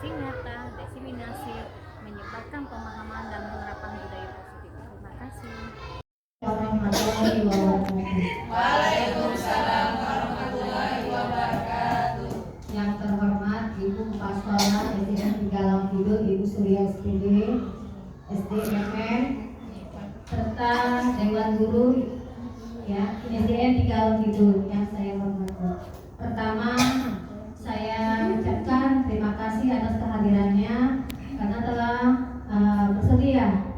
aksi nyata, diseminasi, menyebarkan pemahaman dan penerapan budaya positif. Terima kasih. Warahmatullahi wabarakatuh. Waalaikumsalam warahmatullahi wabarakatuh. Yang terhormat Ibu Pastoral SDN Galang Kidul, Ibu Surya SPD, SDMM, serta Dewan Guru ya SDN Galang Kidul yang saya hormati. Pertama, saya ucapkan terima kasih atas kehadirannya karena telah bersedia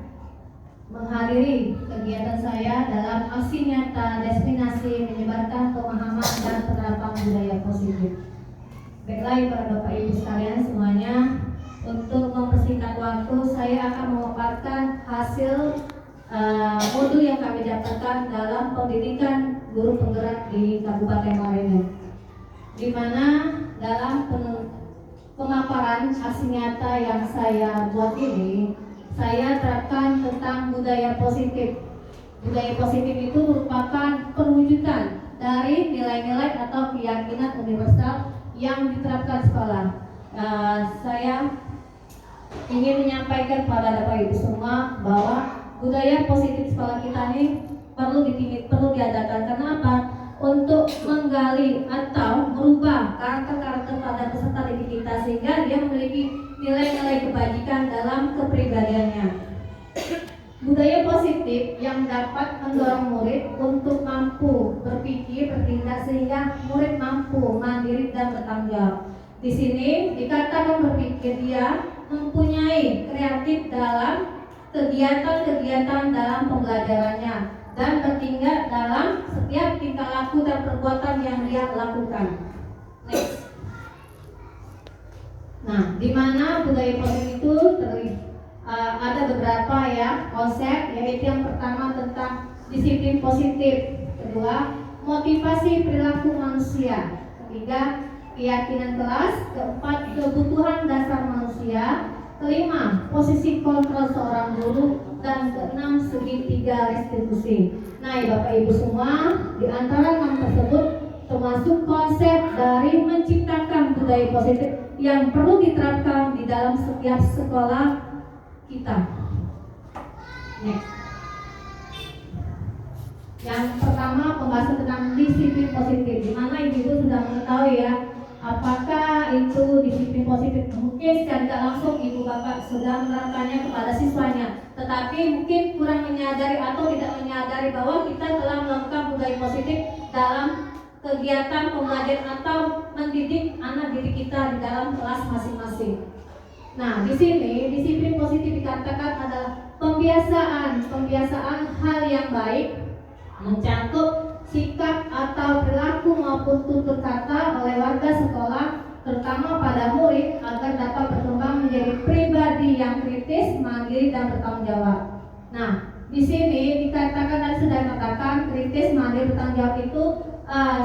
menghadiri kegiatan saya dalam aksi nyata destinasi menyebarkan pemahaman dan penerapan budaya positif. Baiklah para Bapak Ibu sekalian semuanya, untuk mempersingkat waktu saya akan memaparkan hasil modul yang kami dapatkan dalam pendidikan guru penggerak di Kabupaten Marinir, di mana dalam pemaparan aksi nyata yang saya buat ini saya terapkan tentang budaya positif. Budaya positif itu merupakan perwujudan dari nilai-nilai atau keyakinan universal yang diterapkan sekolah. Saya ingin menyampaikan kepada Bapak Ibu semua bahwa budaya positif sekolah kita ini perlu diadakan. Kenapa? Untuk menggali atau merubah karakter-karakter pada peserta didik kita sehingga dia memiliki nilai-nilai kebajikan dalam kepribadiannya. Budaya positif yang dapat mendorong murid untuk mampu berpikir, bertindak sehingga murid mampu mandiri dan bertanggung jawab. Di sini dikatakan berpikir dia mempunyai kreatif dalam kegiatan-kegiatan dalam pembelajarannya dan bertindak dalam setiap tingkah laku dan perbuatan yang dia lakukan. Next. Nah, di mana budaya positif itu ada beberapa ya konsep, yaitu yang pertama tentang disiplin positif, kedua motivasi perilaku manusia, ketiga keyakinan kelas, keempat kebutuhan dasar manusia, kelima posisi kontrol seorang guru, dan keenam segitiga restitusi. Nah, ya Bapak Ibu semua, di antara 6 tersebut termasuk konsep dari menciptakan budaya positif yang perlu diterapkan di dalam setiap sekolah kita. Next. Yang pertama pembahasan tentang disiplin positif, di mana Ibu sudah mengetahui ya apakah itu disiplin positif. Mungkin secara tidak langsung Ibu Bapak sudah menerapkannya kepada siswanya, tetapi mungkin kurang menyadari atau tidak menyadari bahwa kita telah melakukan budaya positif dalam kegiatan pembelajaran atau mendidik anak didik kita di dalam kelas masing-masing. Nah, di sini disiplin positif dikatakan adalah pembiasaan hal yang baik, mencakup sikap atau perilaku maupun tutur kata oleh warga sekolah, terutama pada murid agar dapat berkembang menjadi pribadi yang kritis, mandiri dan bertanggung jawab. Nah, di sini dikatakan dan sudah dikatakan kritis, mandiri, bertanggung jawab itu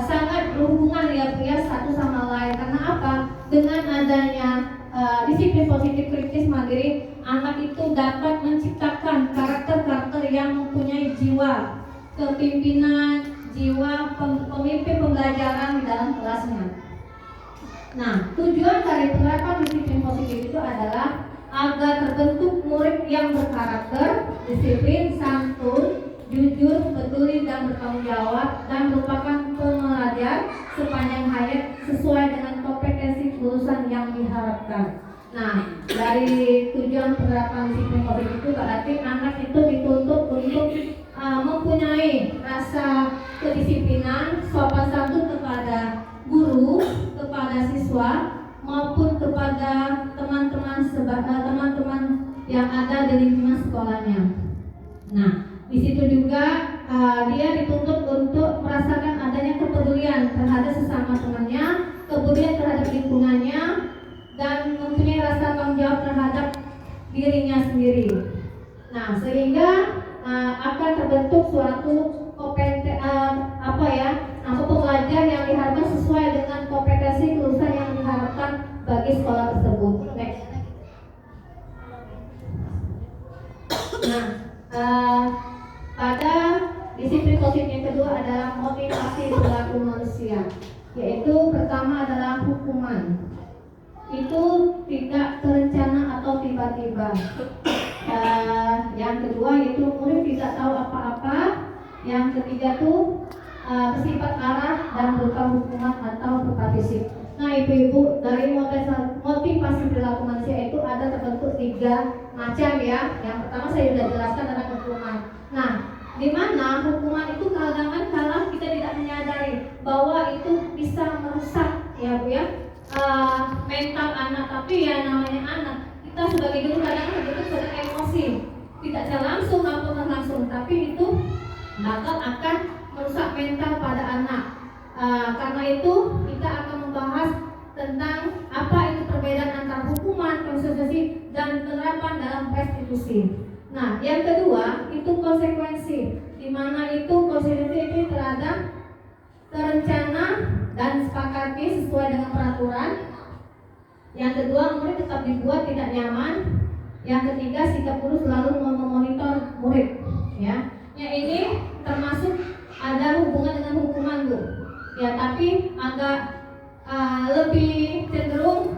sangat berhubungan ya satu sama lain. Karena apa? Dengan adanya disiplin positif, kritis, mandiri, anak itu dapat menciptakan karakter-karakter yang mempunyai jiwa kepimpinan, jiwa pemimpin pembelajaran di dalam kelasnya. Nah, tujuan dari penerapan disiplin positif itu adalah agar terbentuk murid yang berkarakter, disiplin, santun, jujur, peduli dan bertanggung jawab, dan merupakan pembelajar sepanjang hayat sesuai dengan kompetensi kelulusan yang diharapkan. Nah, dari tujuan penerapan disiplin positif itu berarti anak itu dituntut untuk mempunyai rasa kedisiplinan, sopan santun kepada guru, kepada siswa, maupun kepada teman-teman yang ada di lingkungan sekolahnya. Nah, di situ juga dia dituntut untuk merasakan adanya kepedulian terhadap sesama temannya, kepedulian terhadap lingkungannya, dan mempunyai rasa tanggung jawab terhadap dirinya sendiri. Nah, sehingga akan terbentuk suatu pembelajar yang diharapkan sesuai dengan kompetensi kelulusan yang diharapkan bagi sekolah tersebut. Next. Nah, pada disiplin positif yang kedua adalah motivasi perilaku manusia, yaitu pertama adalah hukuman. Itu tidak terencana atau tiba-tiba. Yang kedua yaitu murid tidak tahu apa-apa. Yang ketiga tuh bersifat arah dan berupa hukuman atau berupa fisik. Nah ibu-ibu, dari motivasi perilaku manusia itu ada terbentuk 3 macam ya. Yang pertama saya sudah jelaskan tentang hukuman. Nah, di mana hukuman itu kadang-kadang kalau kita tidak menyadari bahwa itu bisa merusak ya Bu ya mental anak. Tapi ya namanya anak, kita sebagai guru kadang-kadang betul sedang emosi, tidak secara langsung maupun langsung, tapi itu bakal akan merusak mental pada anak. Karena itu kita akan membahas tentang apa itu perbedaan antara hukuman, konsekuensi, dan penerapan dalam restitusi. Nah, yang kedua itu konsekuensi, di mana itu konsekuensi itu terhadap terencana dan sepakati sesuai dengan peraturan. Yang kedua, murid tetap dibuat tidak nyaman. Yang ketiga, sikap guru selalu memonitor murid. Ya, ini termasuk ada hubungan dengan hukuman Bu. Ya, tapi agak lebih cenderung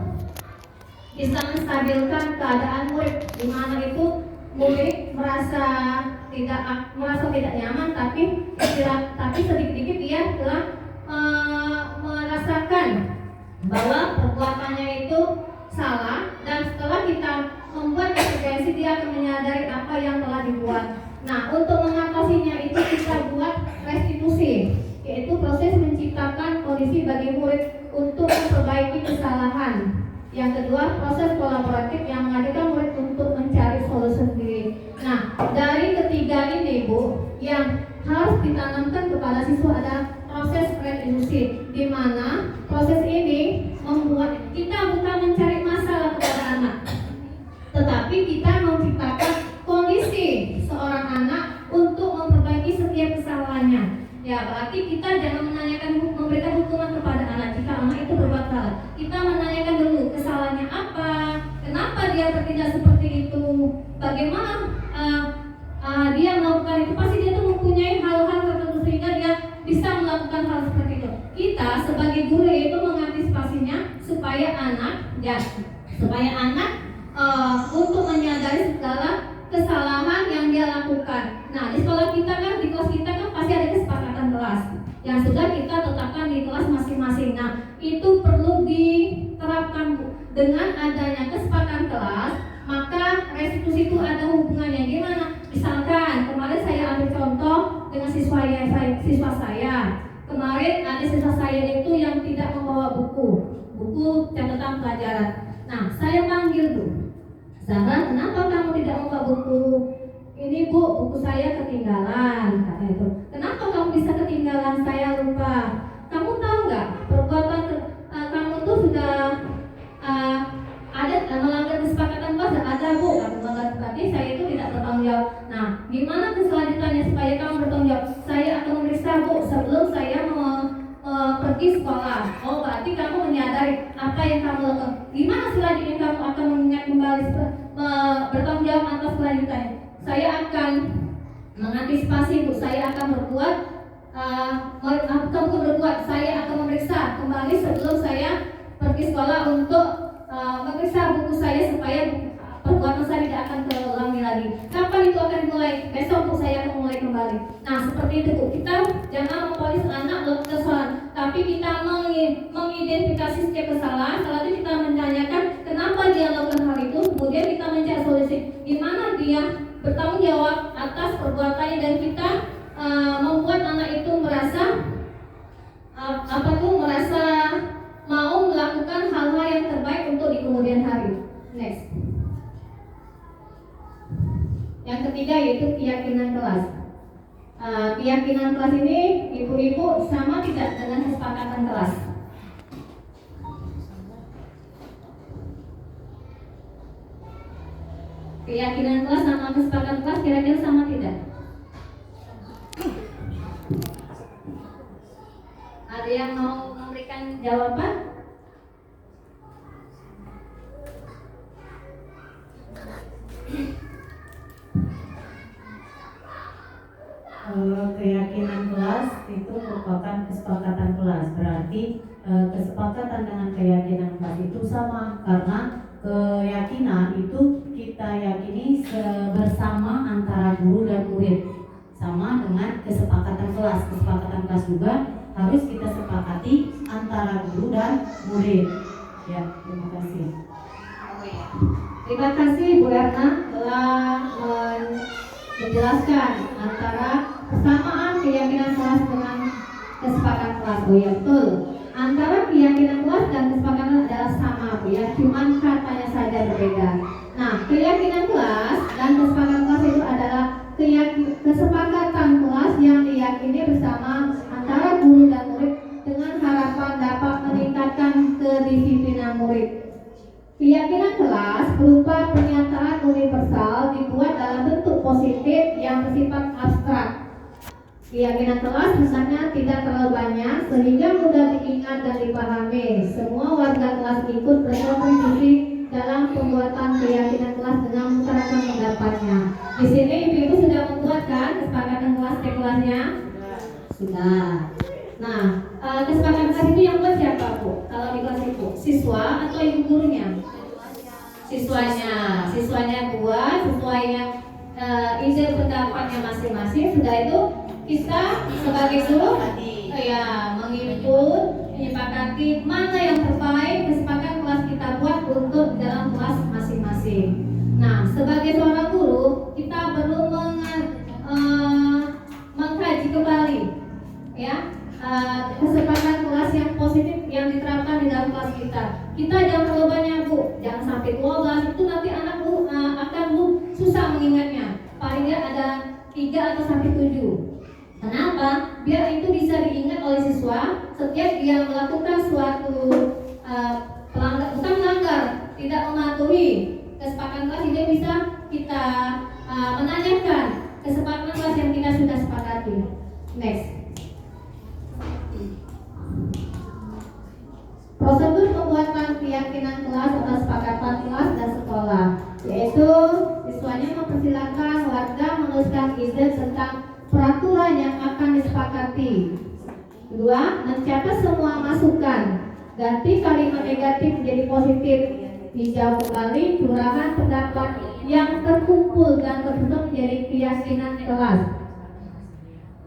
bisa menstabilkan keadaan murid, di mana itu murid merasa tidak nyaman, tapi sedikit-sedikit dia telah merasakan bahwa perbuatannya itu salah, dan setelah kita membuat konsekuensi dia akan menyadari apa yang telah dibuat. Nah, untuk mengatasinya itu kita buat restitusi, yaitu proses menciptakan kondisi bagi murid untuk memperbaiki kesalahan. Yang kedua, proses kolaboratif yang mengajak murid untuk mencari solusi sendiri. Nah, dari ketiga ini Bu, yang harus ditanamkan kepada siswa adalah proses restitusi, di mana proses ini membuat kita bukan mencari masalah kepada anak, tetapi kita menciptakan kondisi seorang anak untuk memperbaiki setiap kesalahannya. Ya, berarti kita jangan memberikan hukuman kepada anak jika anak itu berbuat salah. Kita menanyakan dulu kesalahannya apa, kenapa dia bertindak seperti itu, bagaimana dia melakukan itu. Pasti dia tuh mempunyai hal-hal tertentu sehingga dia bisa melakukan hal seperti itu. Kita sebagai guru itu mengantisipasinya supaya anak untuk menyadari segala kesalahan yang dia lakukan. Nah, di sekolah kita kan, di kelas kita kan pasti ada kesepakatan kelas yang sudah kita tetapkan di kelas masing-masing. Nah, itu perlu diterapkan Bu. Dengan adanya kesepakatan kelas, maka restitusi itu ada hubungannya. Gimana? Misalkan kemarin saya ambil contoh dengan siswa saya. Kemarin ada siswa saya itu yang tidak membawa buku catatan pelajaran. Nah, saya panggil Bu, Zahra, kenapa kamu tidak membawa buku? Ini Bu, buku saya ketinggalan, kata itu. Kenapa kamu bisa ketinggalan? Saya lupa. Kamu tahu nggak perbuatan kamu tuh sudah ada melanggar kesepakatan kelas? Ada Bu, kamu melanggar, tapi saya itu tidak bertanggung jawab. Nah, gimana keselanjutannya supaya kamu bertanggung jawab? Saya akan memeriksa Bu sebelum saya pergi sekolah. Oh, berarti kamu menyadari apa yang kamu lakukan. Gimana selanjutnya kamu akan mengingat kembali bertanggung jawab atas kelanjutannya? Saya akan mengantisipasi Bu. Saya akan berbuat saya akan memeriksa kembali sebelum saya pergi sekolah untuk memeriksa buku saya supaya perbuatan saya tidak akan terulangi lagi. Kapan itu akan dimulai? Besok Bu, saya akan mulai kembali. Nah, seperti itu Bu. Kita jangan memponis anak melakukan kesalahan, tapi kita mengidentifikasi setiap kesalahan. Setelah itu kita menanyakan kenapa dia lakukan hal itu. Kemudian kita mencari solusi gimana dia bertanggung jawab atas perbuatannya, dan kita membuat anak itu merasa merasa mau melakukan hal-hal yang terbaik untuk di kemudian hari. Next. Yang ketiga yaitu keyakinan kelas. Keyakinan kelas ini ibu-ibu sama tidak dengan kesepakatan kelas? Keyakinan kelas sama kesepakatan kelas kira-kira sama tidak? Ada yang mau memberikan jawaban? Keyakinan kelas itu merupakan kesepakatan kelas. Berarti kesepakatan dengan keyakinan kelas itu sama, karena keyakinan itu kita yakini bersama antara guru dan murid, sama dengan kesepakatan kelas. Kesepakatan kelas juga harus kita sepakati antara guru dan murid. Ya, terima kasih. Terima kasih Bu Erna telah menjelaskan antara persamaan keyakinan kelas dengan kesepakatan kelas. Oh ya, betul. Antara keyakinan kelas dan kesepakatan adalah sama, Bu ya, cuman katanya saja berbeda. Nah, keyakinan kelas dan kesepakatan kelas itu adalah kesepakatan kelas yang diyakini bersama antara guru dan murid dengan harapan dapat meningkatkan kedisiplinan murid. Keyakinan kelas berupa pernyataan universal dibuat dalam bentuk positif yang bersifat abstrak. Keyakinan kelas misalnya tidak terlalu banyak sehingga mudah diingat dan dipahami. Semua warga kelas ikut berkontribusi dalam pembuatan keyakinan kelas dengan mengutarakan pendapatnya. Di sini ibu-ibu sudah membuatkan kesepakatan kelas ke kelasnya? Sudah. Nah, kesepakatan kelas itu yang buat siapa, Bu? Kalau di kelas itu siswa atau ibu gurunya? Siswanya buat sesuai yang ide pendapatnya masing-masing. Sudah itu kita sebagai guru ya menginput, menyepakati mana yang terbaik kesepakatan kelas kita buat untuk dalam kelas masing-masing. Nah, sebagai seorang guru kita perlu mengkaji kembali ya kesepakatan kelas yang positif yang diterapkan di dalam kelas kita. Kita jangan terlalu banyak, Bu, jangan sampai 12, itu nanti anak Bu akan susah mengingatnya. Paling tidak ada 3 atau sampai 7. Kenapa? Biar itu bisa diingat oleh siswa setiap dia melakukan suatu bukan melanggar, tidak mematuhi kesepakatan kelas, itu bisa kita menanyakan kesepakatan kelas yang kita sudah sepakati. Next. Prosedur pembuatan keyakinan kelas atau kesepakatan kelas dan sekolah, yaitu siswanya mempersilakan warga menuliskan ide tentang peraturan yang akan disepakati. 2. Mencatat semua masukan. Ganti kalimat negatif menjadi positif. Tinjau kembali curahan pendapat yang terkumpul dan terbentuk menjadi keyakinan kelas.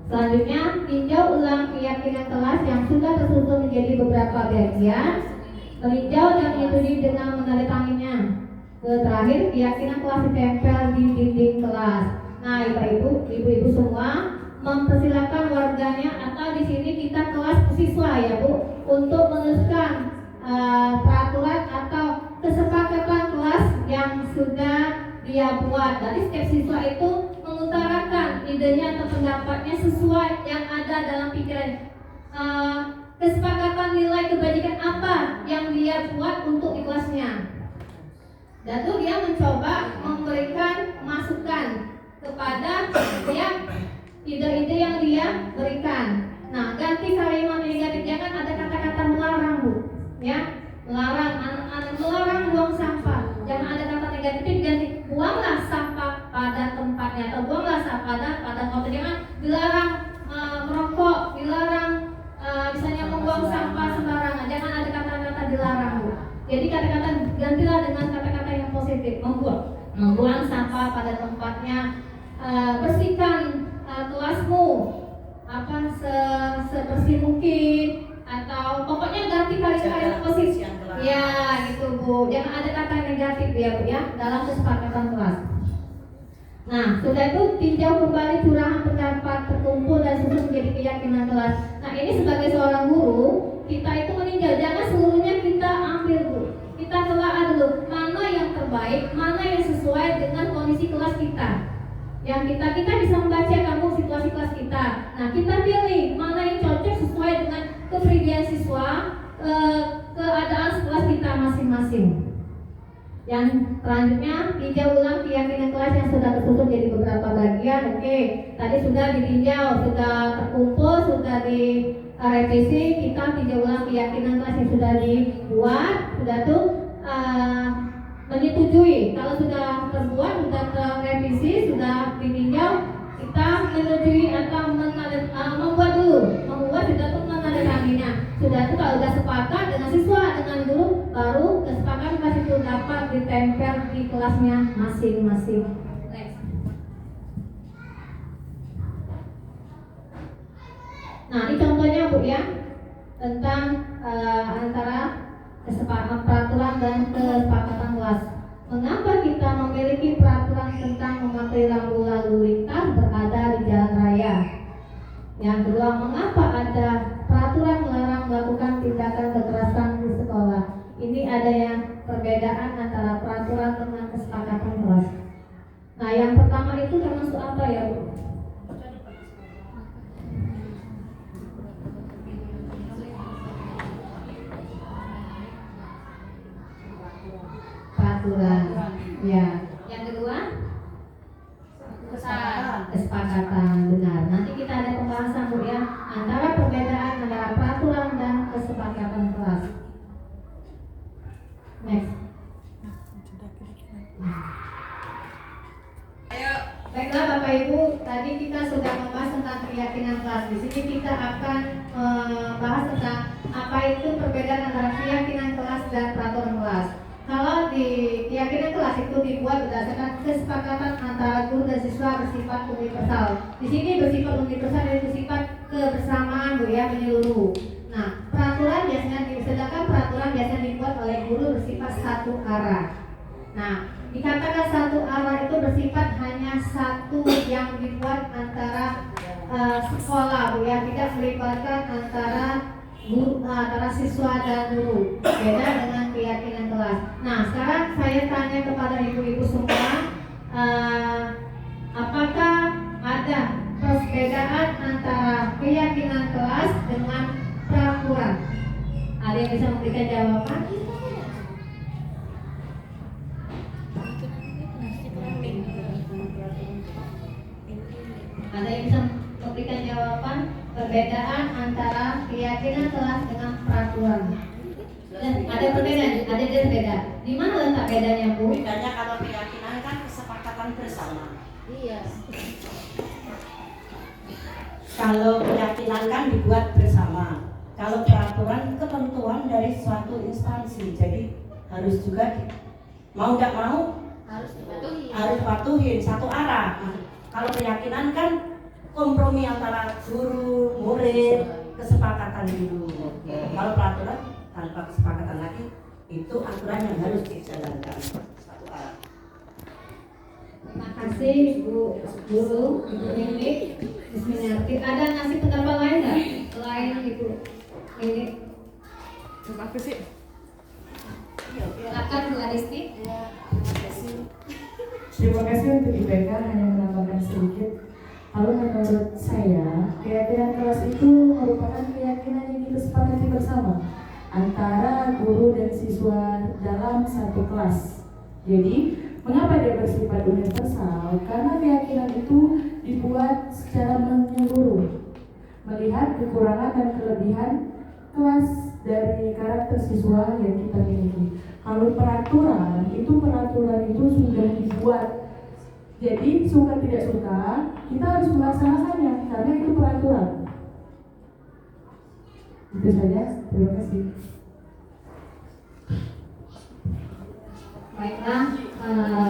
Selanjutnya, tinjau ulang keyakinan kelas yang sudah tersusun menjadi beberapa bagian. Meninjau dan menyetujui dengan menandatanganinya. Terakhir, keyakinan kelas ditempel di dinding kelas. Nah, ibu-ibu semua mempersilakan warganya atau di sini kita kelas siswa ya, Bu, untuk menuliskan peraturan atau kesepakatan kelas yang sudah dia buat. Jadi setiap siswa itu mengutarakan idenya atau pendapatnya sesuai yang ada dalam pikiran. Kesepakatan nilai kebajikan apa yang dia buat untuk di kelasnya. Dan itu dia mencoba memberikan masukan kepada yang ide-ide yang dia berikan. Nah, ganti kalimat negatif, jangan ada kata-kata melarang, Bu. Ya, melarang buang sampah. Jangan ada kata negatif, ganti buanglah sampah pada tempatnya atau buanglah sampah pada tempat. Jangan dilarang merokok, dilarang misalnya membuang sampah sembarangan. Jangan ada kata-kata dilarang, Bu. Jadi kata-kata gantilah dengan kata-kata yang positif. Membuang sampah pada tempatnya. Bersihkan kelasmu sebersih mungkin, atau pokoknya ganti kalimat positif ya gitu, Bu. Jangan ada kata negatif ya, Bu, ya, dalam kesepakatan kelas. Nah, sudah itu tinjau kembali curahan pendapat terkumpul dan susun menjadi keyakinan kelas. Nah, ini sebagai seorang guru kita itu meninjau, jangan seluruhnya kita ambil, Bu. Kita telah dulu mana yang terbaik, mana yang sesuai dengan kondisi kelas kita. Yang kita bisa membaca kamu situasi kelas kita. Nah, kita pilih mana yang cocok sesuai dengan kepribadian siswa, keadaan kelas kita masing-masing. Yang selanjutnya, tinjau ulang keyakinan kelas yang sudah tersusun jadi beberapa bagian. Oke, tadi sudah ditinjau, sudah terkumpul, sudah direvisi. Kita tinjau ulang keyakinan kelas yang sudah dibuat, sudah tuh menyetujui. Kalau sudah terbuat, sudah terrevisi, sudah ditinjau, kita menyetujui atau membuat dulu. Membuat sudah tuh menandatanganinya. Sudah tuh kalau sudah sepakat dengan siswa, dengan guru, baru kesepakatan kelas itu dapat dapat ditempel di kelasnya masing-masing. Next. Nah, ini contohnya Bu ya, tentang antara peraturan dan kesepakatan kelas. Mengapa kita memiliki peraturan tentang memakai rambu lalu lintas berada di jalan raya? Yang kedua, mengapa ada peraturan melarang melakukan tindakan kekerasan di sekolah? Ini ada yang perbedaan antara peraturan dengan kesepakatan kelas. Nah, yang pertama itu termasuk apa ya, Bu? Peraturan. Ya. Yang kedua? Kesepakatan. Benar. Nanti kita ada pembahasan Bu ya antara perbedaan antara peraturan dan kesepakatan kelas. Next. Baiklah Bapak Ibu, tadi kita sudah membahas tentang keyakinan kelas. Di sini kita akan membahas tentang apa itu perbedaan antara keyakinan kelas dan peraturan kelas. Kalau di keyakinan kelas itu dibuat berdasarkan kesepakatan antara guru dan siswa bersifat universal. Di sini bersifat universal dan bersifat kebersamaan Bu ya, menyeluruh. Nah, peraturan sedangkan peraturan biasanya dibuat oleh guru bersifat satu arah. Nah, dikatakan satu arah itu bersifat hanya satu yang dibuat antara sekolah Bu ya, tidak melibatkan antara siswa dan guru. Beda dengan keyakinan kelas. Nah, sekarang saya tanya kepada ibu-ibu semua, apakah ada perbedaan antara keyakinan kelas dengan peraturan? Ada yang bisa memberikan jawaban? Ada yang bisa memberikan jawaban perbedaan antara keyakinan kelas dengan peraturan? Dan ada perbedaan, ada yang beda. Di mana letak bedanya Bu? Bedanya kalau keyakinan kan kesepakatan bersama. Iya. Kalau keyakinan kan dibuat bersama. Kalau peraturan ketentuan dari suatu instansi, jadi harus juga mau tidak mau harus patuhin satu arah. Nah, kalau keyakinan kan kompromi antara guru, murid, kesepakatan dulu. Kalau peraturan tanpa kesepakatan lagi, itu aturan yang harus dijalankan satu arah. Terima kasih Bu Guru, Ibu Nini, Bismillahirrahmanirrahim. Ada ngasih pendapat lain nggak selain Ibu Nini? Terima kasih. Silakan Bu Adisti. Terima kasih untuk IPK hanya menambahkan sedikit. Kalau menurut saya, keyakinan kelas itu merupakan keyakinan yang disepakati bersama antara guru dan siswa dalam satu kelas. Jadi, mengapa dia bersifat universal? Karena keyakinan itu dibuat secara menyeluruh, melihat kekurangan dan kelebihan kelas dari karakter siswa yang kita miliki. Kalau peraturan itu sudah dibuat. Jadi suka tidak suka kita harus melaksanakannya karena itu peraturan. Itu saja. Terima kasih. Baiklah,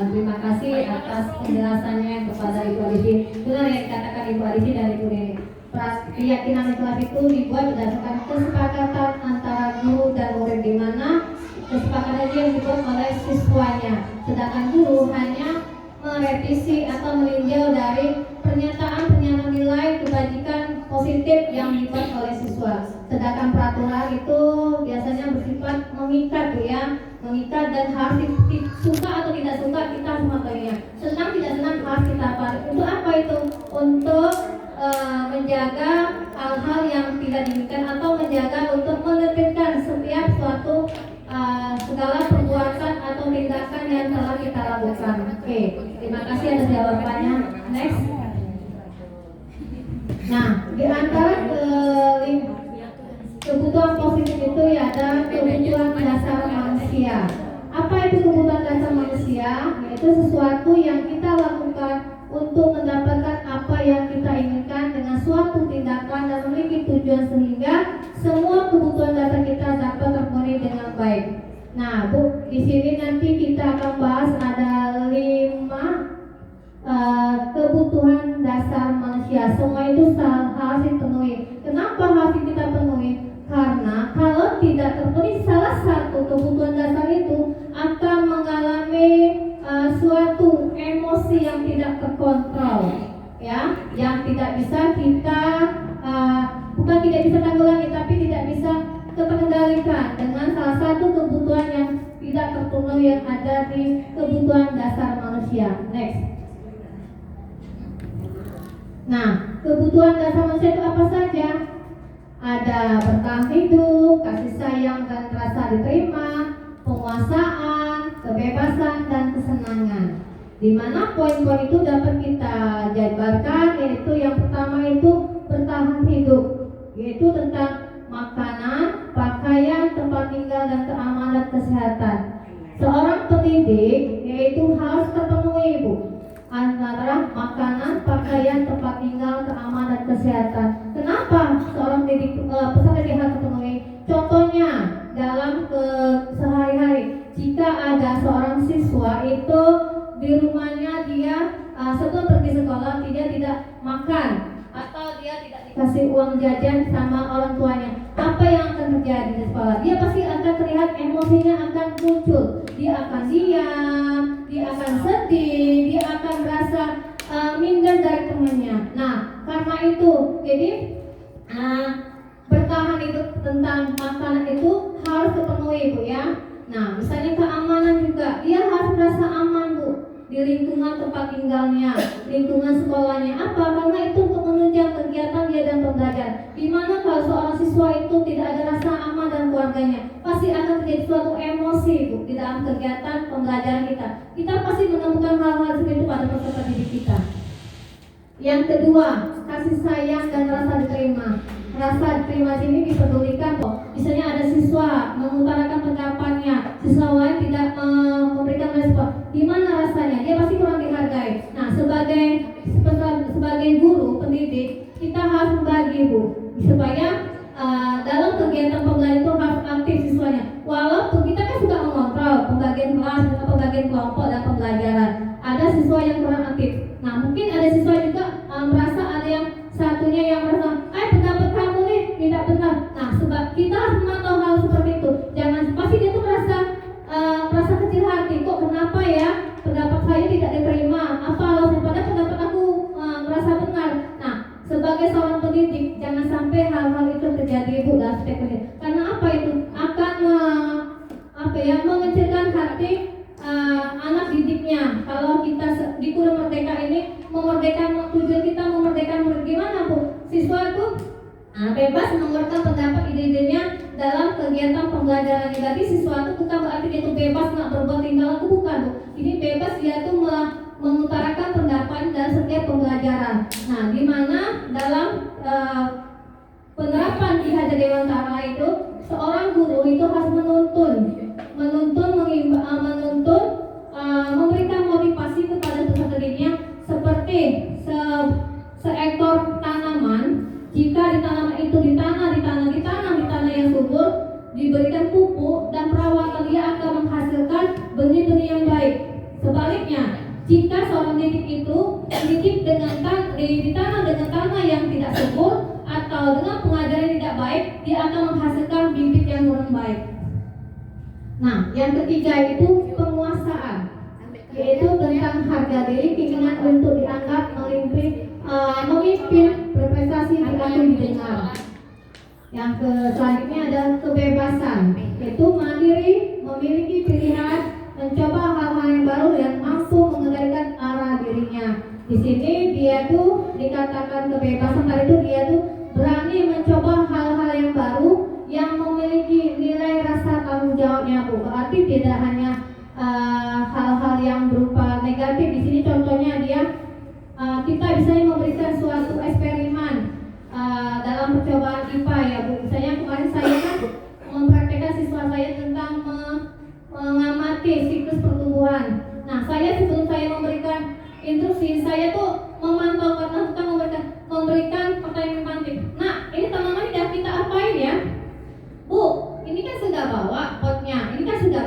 terima kasih atas penjelasannya kepada Ibu Adisti. Benar yang dikatakan Ibu Adisti dan Ibu Nini. Keyakinan kelas itu dibuat berdasarkan kesepakatan antara guru dan murid, di mana kesepakatan yang dibuat oleh siswanya, sedangkan guru hanya merevisi atau meninjau dari pernyataan nilai kebajikan positif yang dibuat oleh siswa. Sedangkan peraturan itu biasanya bersifat mengikat ya, mengikat dan harus suka atau tidak suka kita semuanya. Senang tidak senang harus kita patuhi. Untuk apa itu? Untuk menjaga hal-hal yang tidak diinginkan atau menjaga untuk menertibkan setiap suatu segala perbuatan atau tindakan yang telah kita lakukan. Oke, terima kasih atas jawabannya. Next. Nah, di antara kebutuhan positif itu ya ada kebutuhan dasar manusia. Apa itu kebutuhan dasar manusia? Yaitu sesuatu yang kita lakukan untuk mendapatkan apa yang kita inginkan dengan suatu tindakan dan memiliki tujuan sehingga semua kebutuhan dasar kita dapat terpenuhi dengan baik. Nah, Bu, di sini nanti kita akan bahas ada 5 kebutuhan dasar manusia. Semua itu harus dipenuhi. Kenapa harus kita penuhi? Karena kalau tidak terpenuhi salah satu kebutuhan dasar itu akan mengalami suatu emosi yang tidak terkontrol, ya, yang tidak bisa kita bukan tidak bisa tanggulangi, tapi tidak bisa terkendalikan dengan salah satu kebutuhan yang tidak terpenuhi yang ada di kebutuhan dasar manusia. Next. Nah, kebutuhan dasar manusia itu apa saja? Ada bertahan hidup, kasih sayang dan rasa diterima, penguasaan, kebebasan dan kesenangan. Di mana poin-poin itu dapat kita jabarkan, yaitu yang pertama itu bertahan hidup, yaitu tentang makanan, pakaian, tempat tinggal dan keamanan kesehatan. Seorang pendidik yaitu harus terpenuhi, Bu, antara makanan, pakaian, tempat tinggal, keamanan, kesehatan. Kenapa seorang pendidik peserta didik harus terpenuhi? Contohnya dalam sehari-hari, jika ada seorang siswa itu di rumahnya dia sebelum pergi sekolah dia tidak makan atau dia tidak dikasih uang jajan sama orang tuanya, apa yang akan terjadi di sekolah? Dia pasti akan terlihat emosinya akan muncul. Dia akan diam, dia akan sedih, dia akan merasa minder dari temannya. Nah, karena itu, jadi bertahan hidup tentang makanan itu harus terpenuhi, Bu, ya. Nah, misalnya keamanan juga, dia harus merasa aman, Bu, di lingkungan tempat tinggalnya, lingkungan sekolahnya. Apa? Karena itu untuk menunjang kegiatan dia dan pembelajaran. Dimana kalau seorang siswa itu tidak ada rasa aman dan keluarganya, pasti akan terjadi suatu emosi, Bu, di dalam kegiatan pembelajaran kita. Kita pasti menemukan hal-hal seperti itu pada peserta didik kita. Yang kedua, kasih sayang dan rasa diterima. Rasa diterima sini dipedulikan, kok. Misalnya ada siswa mengutarakan pendapatnya, siswa lain tidak memberikan respon. Gimana rasanya? Dia pasti kurang dihargai. Nah, sebagai guru pendidik, kita harus membagi, Bu, supaya dalam kegiatan pembelajaran itu harus aktif siswanya. Walaupun kita kan suka mengontrol pembagian kelas, pembagian kelompok dan pembelajaran, ada siswa yang kurang aktif. Nah, mungkin ada siswa juga merasa ada yang satunya yang merasa, pendapat kamu nih tidak benar. Nah, sebab kita harus memantau hal seperti itu. Jangan pasti dia tuh merasa kecil hati, kok kenapa ya pendapat saya tidak diterima? Apa alasannya? Padahal pendapat aku merasa benar. Nah, sebagai seorang pendidik, jangan sampai hal-hal itu terjadi, Bu, dalam aspek pendidik. Karena apa itu akan mengecilkan hati anak didiknya. Kalau kita di Guru Merdeka ini memerdekakan tujuan kita memerdekakan murid, gimana, Bu? Siswa itu bebas mengeluarkan pendapat ide-idenya dalam kegiatan pembelajaran. Jadi siswa itu bukan berarti dia itu bebas nggak berbuat tinggal, itu bukan, Bu. Ini bebas dia itu mengutarakan pendapat dalam setiap pembelajaran. Nah, di mana dalam penerapan Ki Hajar Dewantara itu seorang guru itu harus menuntun, memberikan motivasi kepada peserta didiknya seperti seekor tanaman. Jika di tanaman itu ditanam di tanah yang subur, diberikan pupuk dan perawatan, dia akan menghasilkan benih-benih yang baik. Sebaliknya, jika seorang didik itu ditanam dengan tanah yang tidak subur atau dengan pengajaran yang tidak baik, dia akan menghasilkan bibit yang kurang baik. Nah, yang ketiga itu penguasaan, yaitu tentang harga diri, keinginan untuk dianggap memimpin, berprestasi, diakui, didengar. Yang selanjutnya adalah kebebasan, yaitu mandiri, memiliki pilihan, mencoba hal-hal yang baru yang mampu mengendalikan arah dirinya. Di sini dia tuh dikatakan kebebasan, tadi itu dia tuh berani mencoba hal-hal yang baru yang memiliki nilai rasa tanggung jawabnya, Bu. Berarti tidak hanya hal-hal yang berupa negatif. Di sini contohnya kita bisa memberikan suatu eksperimen dalam percobaan IPA, ya, Bu. Misalnya kemarin saya kan mempraktekkan siswa saya tentang mengamati siklus pertumbuhan. Nah, saya sebelum saya memberikan instruksi, saya tuh memantau karena kita memberikan pertanyaan mantik. Nah, ini tanaman sudah kita apain ya, Bu? Ini kan sudah bawa potnya, ini kan sudah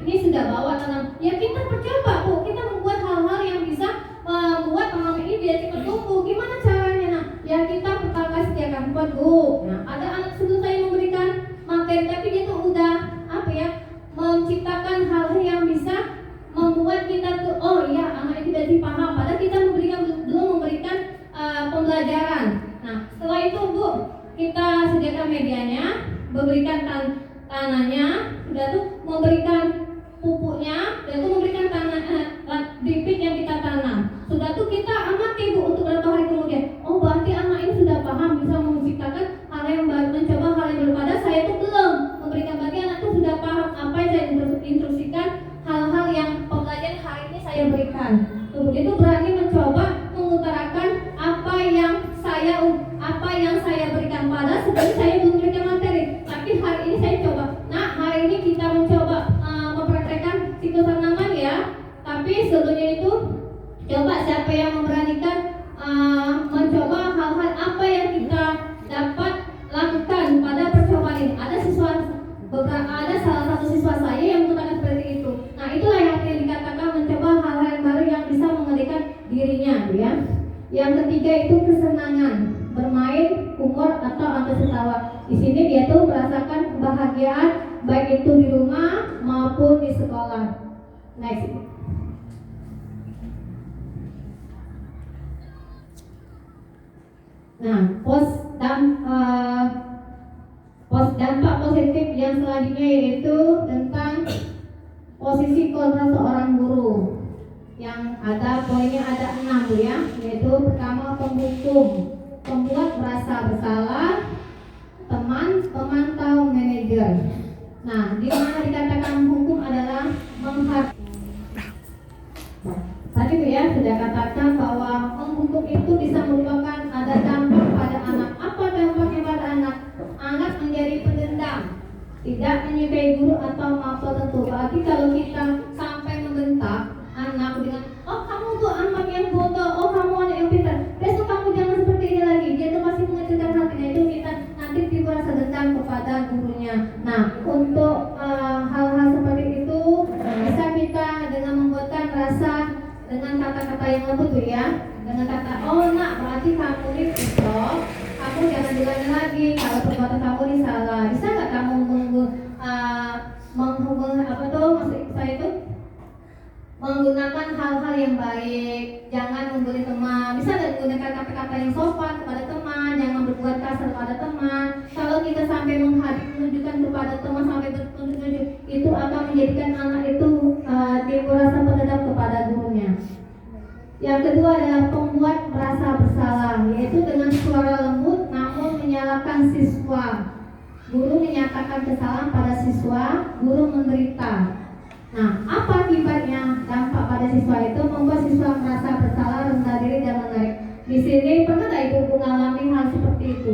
ini sudah bawa tanam. Ya kita percoba Bu, kita membuat hal-hal yang bisa membuat tanam ini biar cepat tumbuh. Gimana caranya? Nah, ya kita pertama sediakan pot Bu. Nah, ada anak sebelum saya memberikan materi, tapi dia tuh udah apa ya, menciptakan hal-hal yang bisa membuat kita tuh, oh iya anak ini berarti paham. Padahal kita belum memberikan pembelajaran. Nah, setelah itu Bu, kita sediakan medianya, memberikan tanahnya, sudah tuh memberikan pupuknya, dan tuh memberikan bibit yang kita tanam. Sudah tuh kita amati Bu untuk beberapa hari kemudian. Oh berarti anak ini sudah paham, bisa menciptakan hal yang baru, mencoba hal yang baru. Padahal saya tuh belum memberikan, berarti anak tuh sudah paham apa yang saya instruksikan, hal-hal yang pembelajaran hari ini saya berikan. Kemudian itu berani mencoba mengutarakan apa yang saya berikan. Padahal sebenarnya saya belum berikan materi, tapi hari ini saya coba. Nah, hari ini kita mencoba mempraktekkan siklus tanaman ya. Tapi sebelumnya itu coba siapa yang memberanikan mencoba hal-hal apa yang kita dapat lakukan pada percobaan ini. Ada salah satu siswa saya yang mengatakan seperti itu. Nah, itulah yang dikatakan mencoba hal-hal yang baru yang bisa mengendalikan dirinya ya. Yang ketiga itu kesenangan, bermain, humor atau antusias tawa. Di sini dia tuh merasakan kebahagiaan baik itu di rumah maupun di sekolah. Next. Nah, dampak positif yang selanjutnya yaitu tentang posisi kontrol seorang guru. Yang ada poinnya ada 6 Bu ya, yaitu pertama penghukum, pembuat merasa bersalah, teman, pemantau, manajer. Nah, di mana dikatakan hukum adalah menghargai. Tadi Bu ya sudah katakan bahwa menghukum itu bisa merupakan ada dampak pada anak. Apa dampaknya pada anak? Anak menjadi pendendam, tidak menyukai guru atau maaf tertentu. Berarti kalau kita sampai membentak anak dengan, oh kamu tuh anak yang bodoh, oh kamu anak yang pintar, besok kamu jangan seperti ini lagi. Dia tuh masih mengecilkan hatinya, itu kita nanti timbul rasa dendam kepada gurunya. Nah, untuk hal-hal seperti itu bisa kita dengan membuatkan rasa dengan kata-kata yang lembut tuh ya, dengan kata, oh nak berarti kamu ini stop, kamu jangan diulangi lagi kalau perbuatan kamu ini salah. Bisa nggak kamu menggunakan hal-hal yang baik, jangan membuli teman. Bisa nggak menggunakan kata-kata yang sopan kepada teman, jangan berbuat kasar kepada teman. Kalau kita sampai menunjukkan kepada teman sampai bertunjuk, itu akan menjadikan anak itu timbul rasa pendendam kepada gurunya. Yang kedua adalah pembuat merasa bersalah, yaitu dengan suara lembut namun menyalahkan siswa. Guru menyatakan kesalahan pada siswa, guru menderita. Nah, apa akibatnya? Dampak pada siswa itu membuat siswa merasa bersalah, rendah diri dan menarik. Di sini pernah tidak Ibu mengalami hal seperti itu?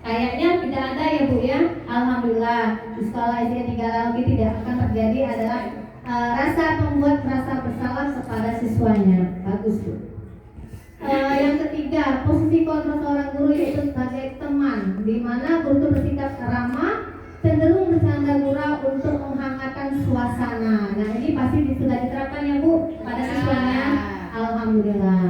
Kayaknya tidak ada ya Bu ya. Alhamdulillah di sekolah SD 3 lagi tidak akan terjadi adalah rasa membuat merasa bersalah kepada siswanya. Bagus Bu. Yang ketiga, posisi kontrol seorang guru yaitu sebagai teman, di mana guru itu bersikap ramah, cenderung bercanda gurau untuk menghangatkan suasana. Nah, ini pasti sudah diterapkan ya Bu pada siswanya. Alhamdulillah.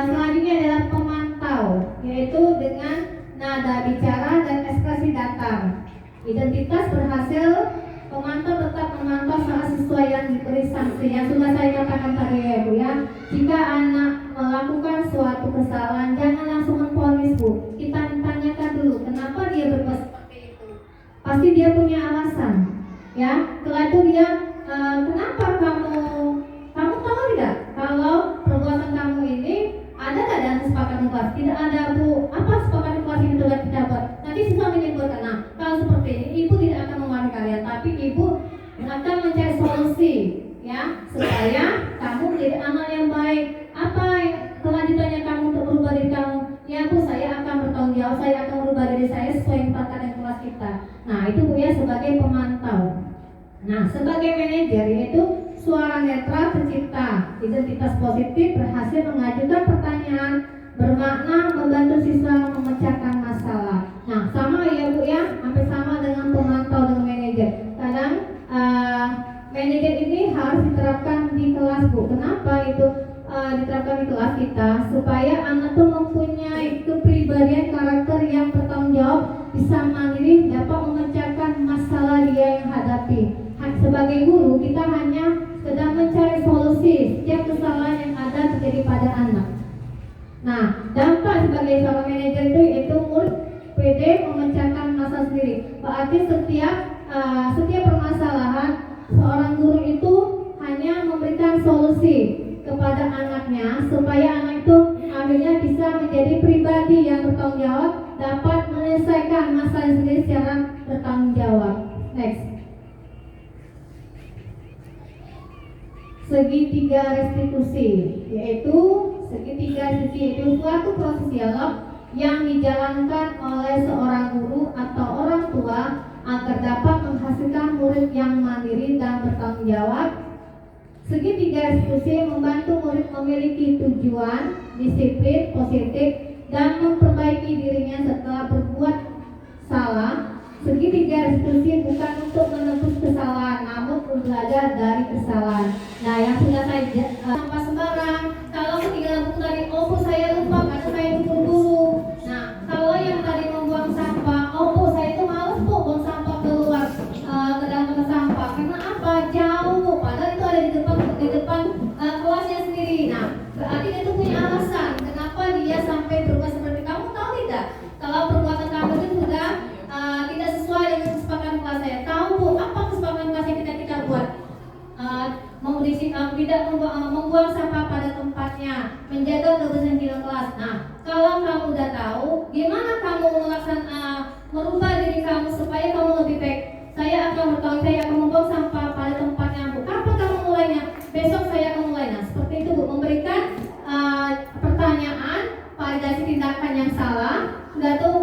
Selanjutnya adalah pemantau, yaitu dengan nada bicara dan ekspresi datar. Identitas berhasil, pemantau tetap memantau saat siswa yang diberi sanksi. Yang sudah saya katakan tadi ya Bu ya. Jika anak melakukan suatu kesalahan, jangan langsung memvonis Bu. Kita tanyakan dulu kenapa dia berbuat seperti itu. Pasti dia punya alasan, ya. Setelah itu dia kenapa kamu tahu tidak kalau perbuatan kamu ini ada nggak dalam kesepakatan kelas? Tidak ada Bu. Apa kesepakatan kelas ini sudah kita buat? Nanti siswa menyebutkan, nah kalau seperti ini ibu tidak akan memarahi kalian, tapi ibu akan mencari solusi, ya, supaya kamu menjadi anak yang baik. Apa kelanjutannya kamu untuk berubah diri kamu? Ya Bu, saya akan bertanggung jawab, saya akan berubah diri saya sesuai perkataan kelas kita. Nah itu Bu ya sebagai pemantau. Nah sebagai manajer yaitu suara netral tercipta, identitas positif, berhasil mengajukan pertanyaan, bermakna, membantu siswa memecahkan masalah. Nah sama ya Bu ya, hampir sama dengan pemantau Bu. Kenapa itu diterapkan di kelas kita? Supaya anak tuh mempunyai kepribadian karakter yang bertanggung jawab, bisa mandiri, dapat memecahkan masalah dia yang hadapi. Sebagai guru, kita hanya sedang mencari solusi setiap kesalahan yang ada terjadi pada anak. Nah, dampak sebagai seorang manajer itu yaitu murid PD memecahkan masalah sendiri. Berarti setiap permasalahan seorang guru itu hanya memberikan solusi kepada anaknya supaya anak itu akhirnya bisa menjadi pribadi yang bertanggung jawab, dapat menyelesaikan masalah sendiri secara bertanggung jawab. Next. Segitiga restitusi, yaitu segitiga restitusi itu suatu proses dialog yang dijalankan oleh seorang guru atau orang tua agar dapat menghasilkan murid yang mandiri dan bertanggung jawab. Segitiga restitusi membantu murid memiliki tujuan, disiplin, positif, dan memperbaiki dirinya setelah berbuat salah. Segitiga restitusi bukan untuk menebus kesalahan, namun belajar dari kesalahan. Nah, yang sudah saya sampah sembarang. Kalau ketinggalan buku dari opo saya lupa karena saya buru-buru. Nah, kalau yang tadi membuang sampah, opo saya itu males bu buang sampah keluar ke dalam tempat sampah. Karena apa? Jauh. Padahal itu ada di depan kelasnya sendiri. Nah, berarti dia itu punya alasan kenapa dia sampai berubah seperti kamu. Tahu tidak? Kalau perbuatan kamu itu sudah tidak sesuai dengan kesepakatan kelas saya. Tahu bu, apa kesepakatan kelas yang kita buat? Tidak membuang sampah pada tempatnya, menjaga kebersihan di kelas. Nah, kalau kamu udah tahu, gimana kamu merubah diri kamu supaya kamu lebih baik? Saya akan membuang sampah pada tempatnya bu. Kapan kamu mulainya? Besok saya akan mulai. Nah, seperti itu bu, memberikan pertanyaan, validasi tindakan yang salah, sudah tuh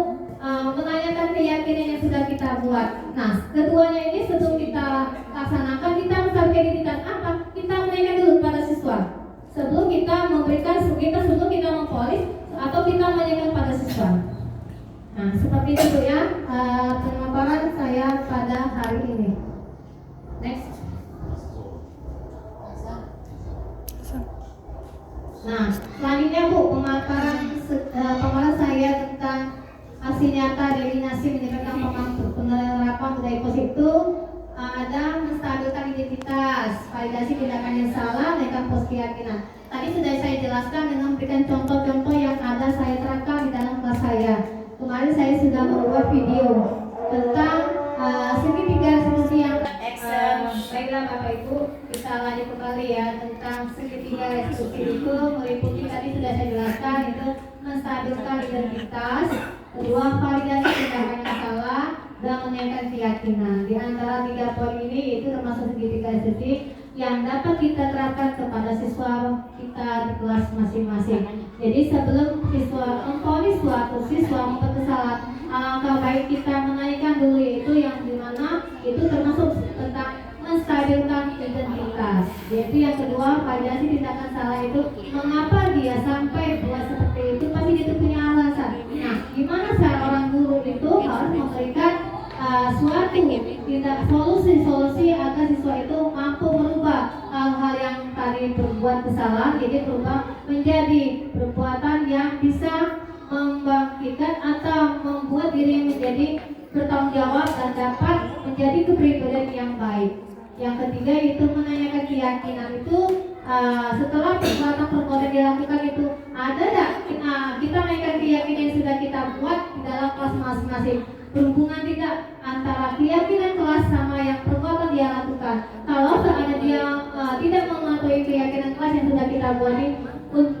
menanyakan keyakinan yang sudah kita buat. Nah, keduanya ini sebelum kita laksanakan, kita mesti identitas apa? Kita menanyakan dulu pada siswa. Sebelum kita mempolis atau kita menanyakan pada siswa. Nah, seperti itu ya pemaparan saya pada hari ini. Next. Nah, selanjutnya Bu, pemaparan saya tentang aksi nyata dari nasi menyebabkan penerapan budaya positif itu ada menstabilkan identitas, validasi tindakan yang salah, dan pos keyakinan. Tadi sudah saya jelaskan dengan memberikan contoh-contoh yang ada saya terapkan di dalam kelas saya. Kemarin saya sudah membuat video tentang segitiga restitusi yang baiklah Bapak Ibu, kita lanjut kembali ya tentang segitiga restitusi itu meliputi tadi sudah saya jelaskan itu menstabilkan identitas, kedua validasi tindakan yang salah, dan menaikkan keyakinan. Di antara 3 poin ini yaitu termasuk segitiga restitusi yang dapat kita terapkan kepada siswa kita di kelas masing-masing. Jadi sebelum siswa memponis suatu siswa membuat kesalahan, alangkah baik kita menanyakan dulu yaitu yang dimana itu termasuk tentang menstabilkan identitas. Yaitu yang kedua, validasi tindakan salah itu mengapa dia sampai buat seperti itu, pasti dia punya alasan. Nah, gimana seorang guru itu harus memberikan suatu solusi agar siswa itu mampu merubah hal-hal yang tadi berbuat kesalahan, jadi berubah menjadi perbuatan yang bisa membangkitkan atau membuat diri menjadi bertanggung jawab dan dapat menjadi kepribadian yang baik. Yang ketiga itu menanyakan keyakinan itu setelah perbuatan dilakukan itu ada tak kita menanyakan keyakinan yang sudah kita buat di dalam kelas masing-masing, berhubungan tidak antara keyakinan kelas sama yang perbuatan dia lakukan. Kalau seandainya dia tidak mengetahui keyakinan kelas yang sudah kita buat ini,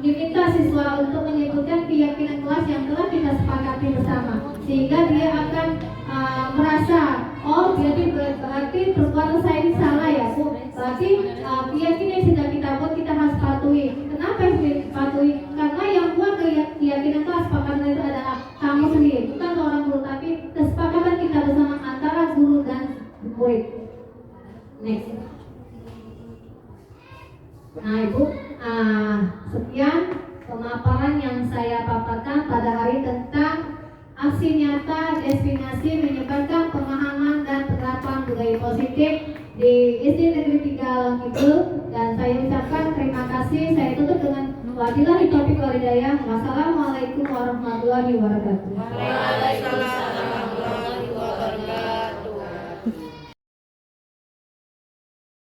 diminta siswa untuk menyebutkan keyakinan kelas yang telah kita sepakati bersama, sehingga dia akan merasa oh jadi berarti perbuatan saya ini salah ya Bu, berarti keyakinan yang sudah kita buat kita harus patuhi. Kenapa harus dipatuhi? Karena yang buat keyakinan kelas sepakatan itu adalah kamu sendiri, bukan orang guru, tapi kesepakatan kita bersama antara guru dan murid. Next. Nah Ibu, sekian pemaparan yang saya paparkan pada hari tentang aksi nyata destinasi menyebarkan pemahaman dan penerapan budaya positif di SD Negeri 3 Langkidul, dan saya ucapkan terima kasih. Saya tutup dengan wabillahi taufiq wal hidayah. Wassalamualaikum warahmatullahi wabarakatuh. Waalaikumsalam.